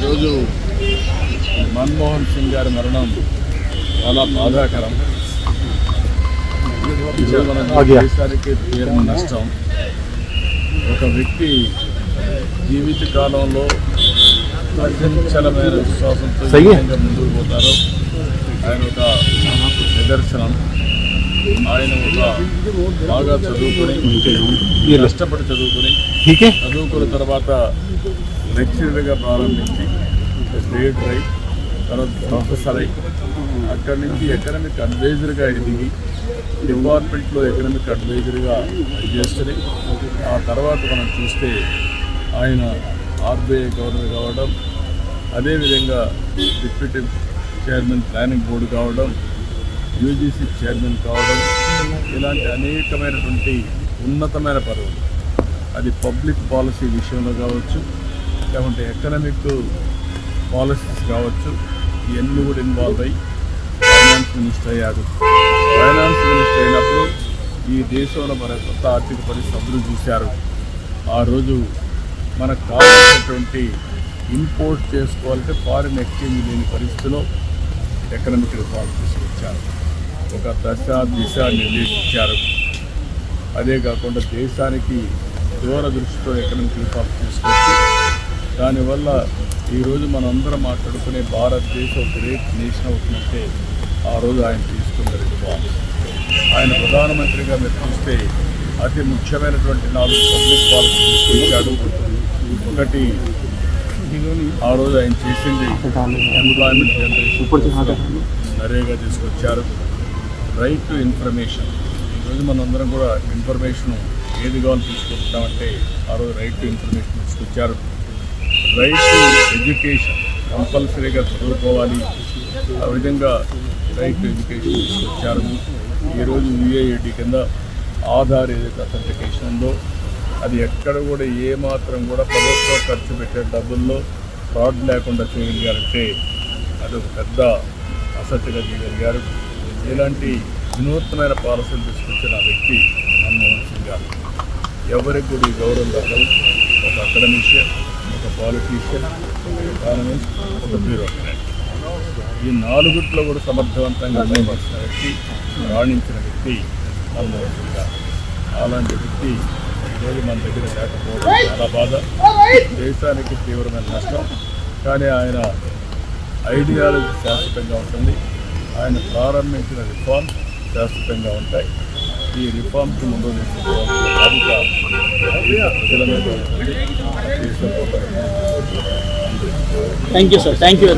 ఈరోజు మన్మోహన్ సింగ్ గారి మరణం చాలా బాధాకరం. మన దేశానికి తీరని నష్టం. ఒక వ్యక్తి జీవిత కాలంలో అత్యంచలమైన విశ్వాసంతో ముందుకు పోతారో ఆయన ఒక నిదర్శనం. ఆయన ఒక బాగా చదువుకొని కష్టపడి చదువుకున్న తర్వాత లెక్చరర్గా ప్రారంభించి గ్రేడ్ రై తర్వాత ప్రొఫెసర్ అయి అక్కడి నుంచి ఎకనామిక్ అడ్వైజర్గా ఎదిగి డిపార్ట్మెంట్లో ఎకనామిక్ అడ్వైజర్గా చేస్తుంది. ఆ తర్వాత మనం చూస్తే ఆయన ఆర్బీఐ గవర్నర్ కావడం, అదేవిధంగా డిప్యూటీ చైర్మన్ ప్లానింగ్ బోర్డు కావడం, యూజీసీ చైర్మన్ కావడం, ఇలాంటి అనేకమైనటువంటి ఉన్నతమైన పదవులు. అది పబ్లిక్ పాలసీ విషయంలో కావచ్చు, లేకుంటే ఎకనామిక్ పాలసీస్ కావచ్చు, ఇవన్నీ కూడా ఇన్వాల్వ్ అయ్యి ఫైనాన్స్ మినిస్టర్ అయ్యాడు. ఫైనాన్స్ మినిస్టర్ అయినప్పుడు ఈ దేశంలో మన కొత్త ఆర్థిక పరిస్థితి అందరూ చూశారు. ఆ రోజు మనకు కావాల్సినటువంటి ఇంపోర్ట్ చేసుకోవాలంటే ఫారిన్ ఎక్స్చేంజ్ లేని పరిస్థితిలో ఎకనామిక్ రిఫార్మ్ తీసుకొచ్చారు. ఒక దిశ నిర్దేశించారు. అదే కాకుండా దేశానికి దూరదృష్టితో ఎకనామిక్ రిఫార్మ్ తీసుకొచ్చి దానివల్ల ఈరోజు మనందరం మాట్లాడుకునే భారతదేశం గ్రేట్ నేషన్ అవుతుందంటే ఆ రోజు ఆయన తీసుకున్న రిఫార్మ్స్. ఆయన ప్రధానమంత్రిగా మీరు చూస్తే అతి ముఖ్యమైనటువంటి 4 పబ్లిక్ పాలసీ తీసుకొచ్చాడు. ఒకటి ఆ రోజు ఆయన చేసింది ఎంప్లాయ్మెంట్ జనరేషన్, నరేగా తీసుకొచ్చారు. Right to information. ఈరోజు మనందరం కూడా ఇన్ఫర్మేషన్ ఏది కావాలని తీసుకుంటామంటే ఆ రోజు రైట్ టు ఇన్ఫర్మేషన్ తీసుకొచ్చారు. రైట్ టు ఎడ్యుకేషన్, కంపల్సరీగా చదువుకోవాలి, ఆ విధంగా రైట్ టు ఎడ్యుకేషన్ తీసుకొచ్చారు. ఈరోజు యూఏఐడి కింద ఆధార్ ఏదైతే అథెంటికేషన్ ఉందో అది ఎక్కడ కూడా ఏమాత్రం కూడా ప్రభుత్వం ఖర్చు పెట్టే డబ్బుల్లో ఫ్రాడ్ లేకుండా చేయగలిగారంటే అది ఒక పెద్ద అసత్తుగా చేయగలిగారు. ఇలాంటి వినూత్నమైన పాలసీలు తీసుకొచ్చిన వ్యక్తి మన్మోహన్ సింగ్ గారు. ఎవరికి కూడా ఈ గౌరవం దక్కదు. ఒక అకాడమిషియన్, ఒక పాలిటీషియన్, ఒక ఎకానమిస్ట్, ఒక బ్యూరోక్రాట్, ఈ 4 కూడా సమర్థవంతంగా నిర్వహించిన వ్యక్తి, రాణించిన వ్యక్తి మన్మోహన్ సింగ్ గారు. అలాంటి వ్యక్తి ఈరోజు మన దగ్గర లేకపోవడం చాలా బాధ, దేశానికి తీవ్రమైన నష్టం. కానీ ఆయన ఐడియాలజీ శాశ్వతంగా ఉంటుంది. ఆయన ప్రారంభించిన రిఫార్మ్స్ శాశ్వతంగా ఉంటాయి. ఈ రిఫార్మ్స్ ముందు తీసుకోవాల్సిన బాధ్యత ప్రజల మీద ఉంటుంది. Thank you sir. Thank you.